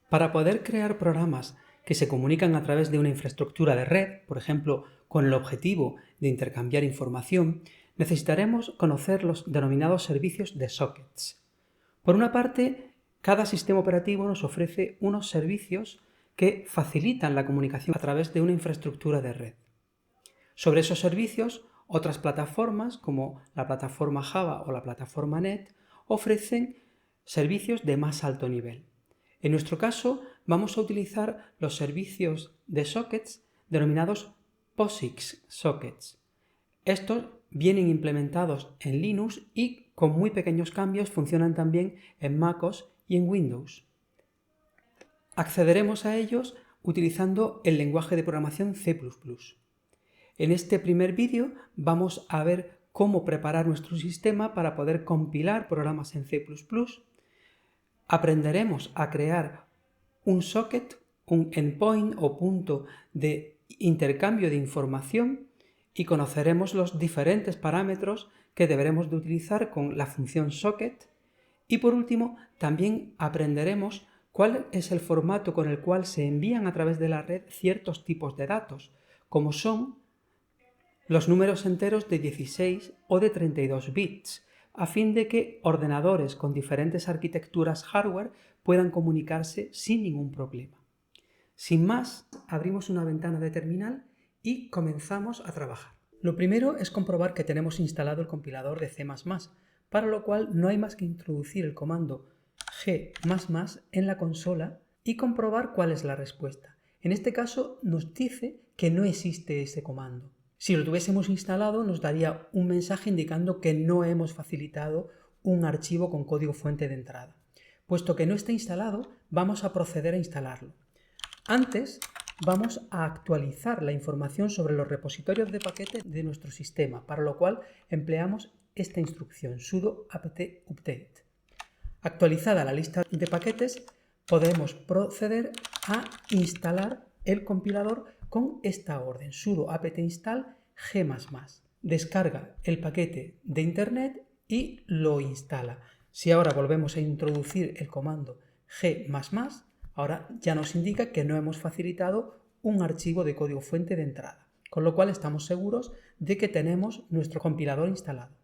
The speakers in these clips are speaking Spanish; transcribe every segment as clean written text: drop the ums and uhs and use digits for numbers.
Para poder crear programas que se comunican a través de una infraestructura de red, por ejemplo, con el objetivo de intercambiar información, necesitaremos conocer los denominados servicios de sockets. Por una parte, cada sistema operativo nos ofrece unos servicios que facilitan la comunicación a través de una infraestructura de red. Sobre esos servicios, otras plataformas, como la plataforma Java o la plataforma Net, ofrecen servicios de más alto nivel. En nuestro caso, vamos a utilizar los servicios de sockets denominados POSIX sockets. Estos vienen implementados en Linux y con muy pequeños cambios funcionan también en MacOS y en Windows. Accederemos a ellos utilizando el lenguaje de programación C++. En este primer vídeo vamos a ver cómo preparar nuestro sistema para poder compilar programas en C++. Aprenderemos a crear un socket, un endpoint o punto de intercambio de información y conoceremos los diferentes parámetros que deberemos de utilizar con la función socket. Y por último, también aprenderemos cuál es el formato con el cual se envían a través de la red ciertos tipos de datos, como son los números enteros de 16 o de 32 bits, a fin de que ordenadores con diferentes arquitecturas hardware puedan comunicarse sin ningún problema. Sin más, abrimos una ventana de terminal y comenzamos a trabajar. Lo primero es comprobar que tenemos instalado el compilador de C++, para lo cual no hay más que introducir el comando g++ en la consola y comprobar cuál es la respuesta. En este caso nos dice que no existe ese comando. Si lo tuviésemos instalado nos daría un mensaje indicando que no hemos facilitado un archivo con código fuente de entrada. Puesto que no está instalado, vamos a proceder a instalarlo. Antes vamos a actualizar la información sobre los repositorios de paquetes de nuestro sistema, para lo cual empleamos esta instrucción sudo apt update. Actualizada la lista de paquetes, podemos proceder a instalar el compilador con esta orden, sudo apt install g++. Descarga el paquete de internet y lo instala. Si ahora volvemos a introducir el comando g++, ahora ya nos indica que no hemos facilitado un archivo de código fuente de entrada, con lo cual estamos seguros de que tenemos nuestro compilador instalado.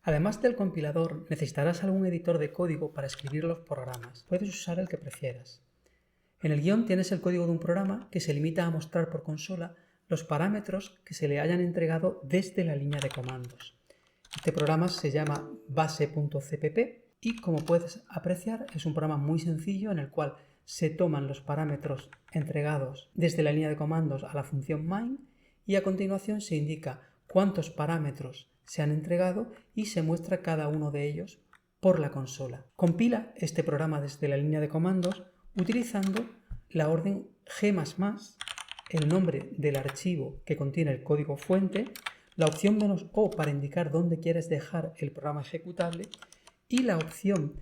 Además del compilador, necesitarás algún editor de código para escribir los programas. Puedes usar el que prefieras. En el guión tienes el código de un programa que se limita a mostrar por consola los parámetros que se le hayan entregado desde la línea de comandos. Este programa se llama base.cpp y, como puedes apreciar, es un programa muy sencillo en el cual se toman los parámetros entregados desde la línea de comandos a la función main y a continuación se indica cuántos parámetros se han entregado y se muestra cada uno de ellos por la consola. Compila este programa desde la línea de comandos utilizando la orden g++, el nombre del archivo que contiene el código fuente, la opción "-o" para indicar dónde quieres dejar el programa ejecutable y la opción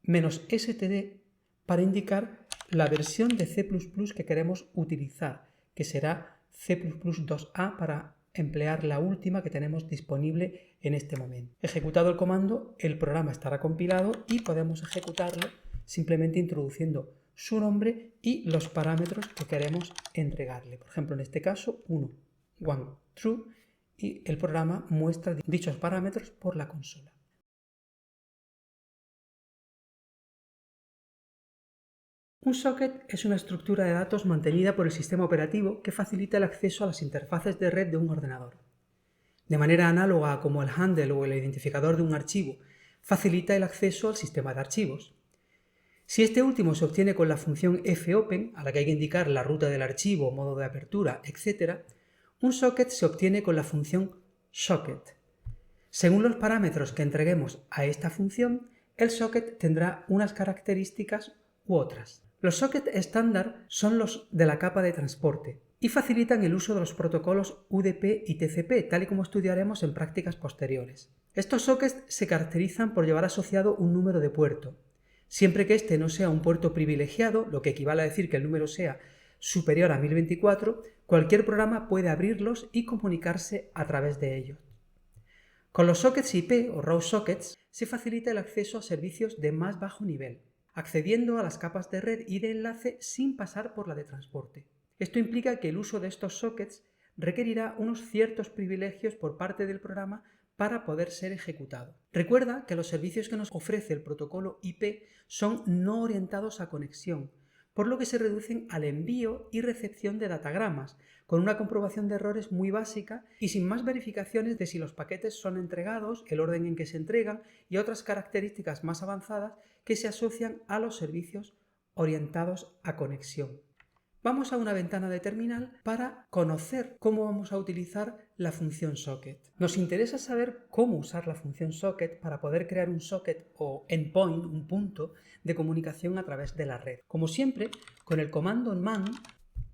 "-std" para indicar la versión de C++ que queremos utilizar, que será C++2a para emplear la última que tenemos disponible en este momento. Ejecutado el comando, el programa estará compilado y podemos ejecutarlo simplemente introduciendo su nombre y los parámetros que queremos entregarle. Por ejemplo, en este caso, 1, true, y el programa muestra dichos parámetros por la consola. Un socket es una estructura de datos mantenida por el sistema operativo que facilita el acceso a las interfaces de red de un ordenador. De manera análoga a como el handle o el identificador de un archivo facilita el acceso al sistema de archivos. Si este último se obtiene con la función fopen, a la que hay que indicar la ruta del archivo, modo de apertura, etc., un socket se obtiene con la función socket. Según los parámetros que entreguemos a esta función, el socket tendrá unas características u otras. Los sockets estándar son los de la capa de transporte y facilitan el uso de los protocolos UDP y TCP, tal y como estudiaremos en prácticas posteriores. Estos sockets se caracterizan por llevar asociado un número de puerto. Siempre que este no sea un puerto privilegiado, lo que equivale a decir que el número sea superior a 1024, cualquier programa puede abrirlos y comunicarse a través de ellos. Con los sockets IP o raw sockets se facilita el acceso a servicios de más bajo nivel. accediendo a las capas de red y de enlace sin pasar por la de transporte. Esto implica que el uso de estos sockets requerirá unos ciertos privilegios por parte del programa para poder ser ejecutado. Recuerda que los servicios que nos ofrece el protocolo IP son no orientados a conexión, por lo que se reducen al envío y recepción de datagramas, con una comprobación de errores muy básica y sin más verificaciones de si los paquetes son entregados, el orden en que se entregan y otras características más avanzadas que se asocian a los servicios orientados a conexión. Vamos a una ventana de terminal para conocer cómo vamos a utilizar la función socket. Nos interesa saber cómo usar la función socket para poder crear un socket o endpoint, un punto de comunicación a través de la red. Como siempre, con el comando man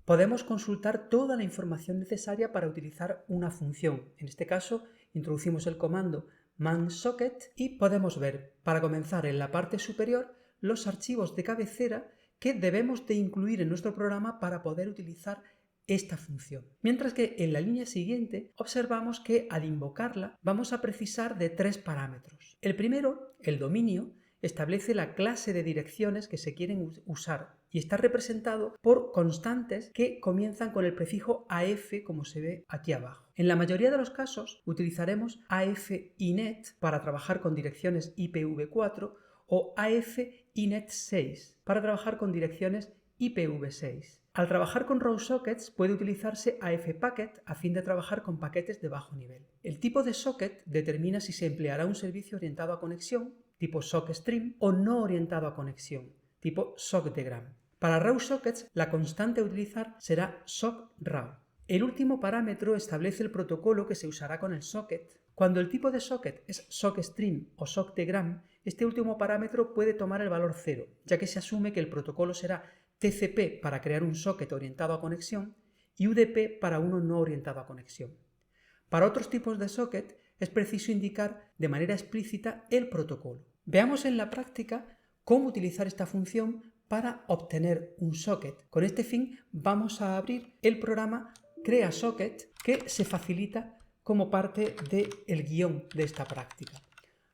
podemos consultar toda la información necesaria para utilizar una función. En este caso, introducimos el comando man socket y podemos ver, para comenzar en la parte superior, los archivos de cabecera que debemos de incluir en nuestro programa para poder utilizar esta función. Mientras que en la línea siguiente observamos que al invocarla vamos a precisar de 3 parámetros. El primero, el dominio, establece la clase de direcciones que se quieren usar y está representado por constantes que comienzan con el prefijo AF, como se ve aquí abajo. En la mayoría de los casos utilizaremos AF-INET para trabajar con direcciones IPv4 o AF-INET6 para trabajar con direcciones IPv6. Al trabajar con raw sockets puede utilizarse AF-Packet a fin de trabajar con paquetes de bajo nivel. El tipo de socket determina si se empleará un servicio orientado a conexión, tipo SockStream, o no orientado a conexión, tipo SockDegram. Para raw sockets, la constante a utilizar será SockRaw. El último parámetro establece el protocolo que se usará con el socket. Cuando el tipo de socket es SockStream o SockDegram, este último parámetro puede tomar el valor 0, ya que se asume que el protocolo será TCP para crear un socket orientado a conexión y UDP para uno no orientado a conexión. Para otros tipos de socket es preciso indicar de manera explícita el protocolo. Veamos en la práctica cómo utilizar esta función para obtener un socket. Con este fin vamos a abrir el programa Crea Socket, que se facilita como parte del guión de esta práctica.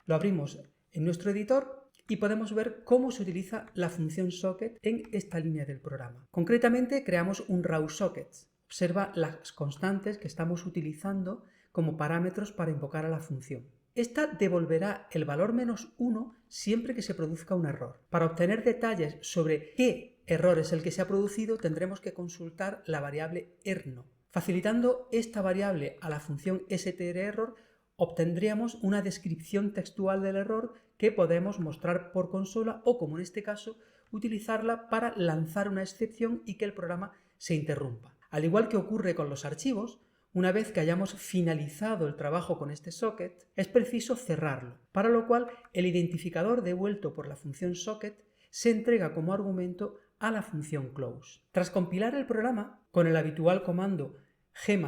Lo abrimos en nuestro editor y podemos ver cómo se utiliza la función socket en esta línea del programa. Concretamente creamos un raw socket. Observa las constantes que estamos utilizando como parámetros para invocar a la función. Esta devolverá el valor -1 siempre que se produzca un error. Para obtener detalles sobre qué error es el que se ha producido tendremos que consultar la variable erno. Facilitando esta variable a la función strError obtendríamos una descripción textual del error que podemos mostrar por consola o, como en este caso, utilizarla para lanzar una excepción y que el programa se interrumpa. Al igual que ocurre con los archivos, una vez que hayamos finalizado el trabajo con este socket, es preciso cerrarlo, para lo cual el identificador devuelto por la función socket se entrega como argumento a la función close. Tras compilar el programa con el habitual comando g++,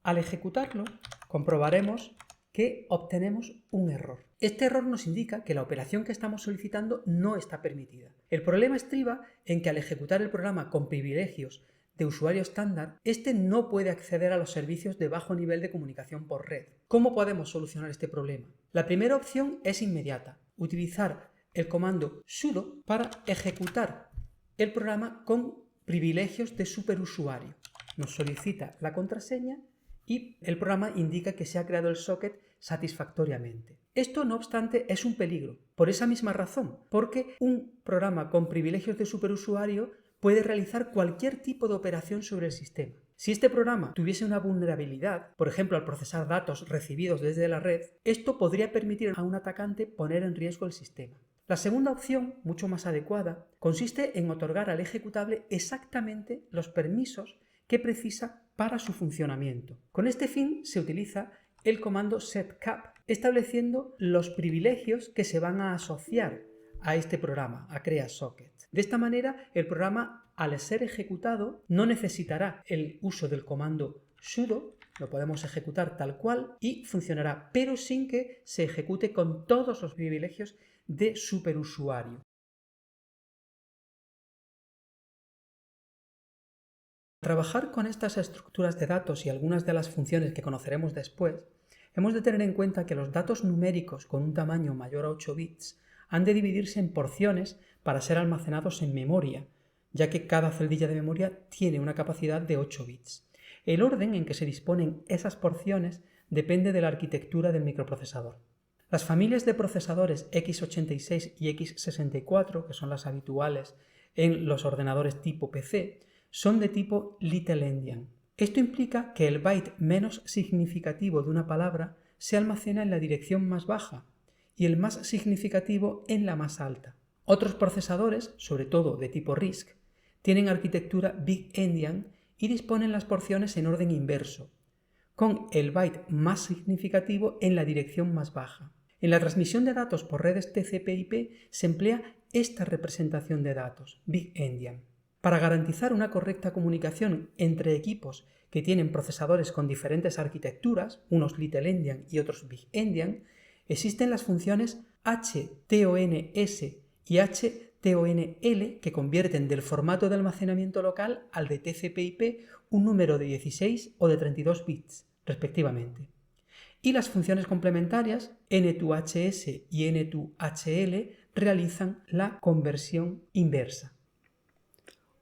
al ejecutarlo comprobaremos que obtenemos un error. Este error nos indica que la operación que estamos solicitando no está permitida. El problema estriba en que al ejecutar el programa con privilegios de usuario estándar, este no puede acceder a los servicios de bajo nivel de comunicación por red. ¿Cómo podemos solucionar este problema? La primera opción es inmediata: utilizar el comando sudo para ejecutar el programa con privilegios de superusuario. Nos solicita la contraseña y el programa indica que se ha creado el socket satisfactoriamente. Esto, no obstante, es un peligro, por esa misma razón, porque un programa con privilegios de superusuario puede realizar cualquier tipo de operación sobre el sistema. Si este programa tuviese una vulnerabilidad, por ejemplo al procesar datos recibidos desde la red, esto podría permitir a un atacante poner en riesgo el sistema. La segunda opción, mucho más adecuada, consiste en otorgar al ejecutable exactamente los permisos que precisa para su funcionamiento. Con este fin se utiliza el comando setcap, estableciendo los privilegios que se van a asociar a este programa, a Crea Socket. De esta manera, el programa, al ser ejecutado, no necesitará el uso del comando sudo, lo podemos ejecutar tal cual y funcionará, pero sin que se ejecute con todos los privilegios de superusuario. Trabajar con estas estructuras de datos y algunas de las funciones que conoceremos después, hemos de tener en cuenta que los datos numéricos con un tamaño mayor a 8 bits han de dividirse en porciones para ser almacenados en memoria, ya que cada celdilla de memoria tiene una capacidad de 8 bits. El orden en que se disponen esas porciones depende de la arquitectura del microprocesador. Las familias de procesadores x86 y x64, que son las habituales en los ordenadores tipo PC, son de tipo Little Endian. Esto implica que el byte menos significativo de una palabra se almacena en la dirección más baja y el más significativo en la más alta. Otros procesadores, sobre todo de tipo RISC, tienen arquitectura Big Endian y disponen las porciones en orden inverso, con el byte más significativo en la dirección más baja. En la transmisión de datos por redes TCP/IP se emplea esta representación de datos, Big Endian. Para garantizar una correcta comunicación entre equipos que tienen procesadores con diferentes arquitecturas, unos Little Endian y otros Big Endian, existen las funciones HTONS y HTONL que convierten del formato de almacenamiento local al de TCP/IP un número de 16 o de 32 bits, respectivamente. Y las funciones complementarias N2HS y N2HL realizan la conversión inversa.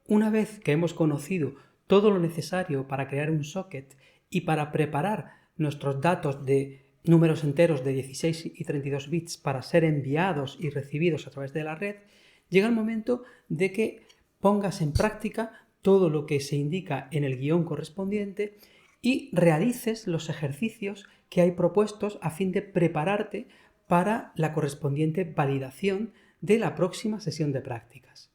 Una vez que hemos conocido todo lo necesario para crear un socket y para preparar nuestros datos de números enteros de 16 y 32 bits para ser enviados y recibidos a través de la red, llega el momento de que pongas en práctica todo lo que se indica en el guión correspondiente y realices los ejercicios que hay propuestos a fin de prepararte para la correspondiente validación de la próxima sesión de prácticas.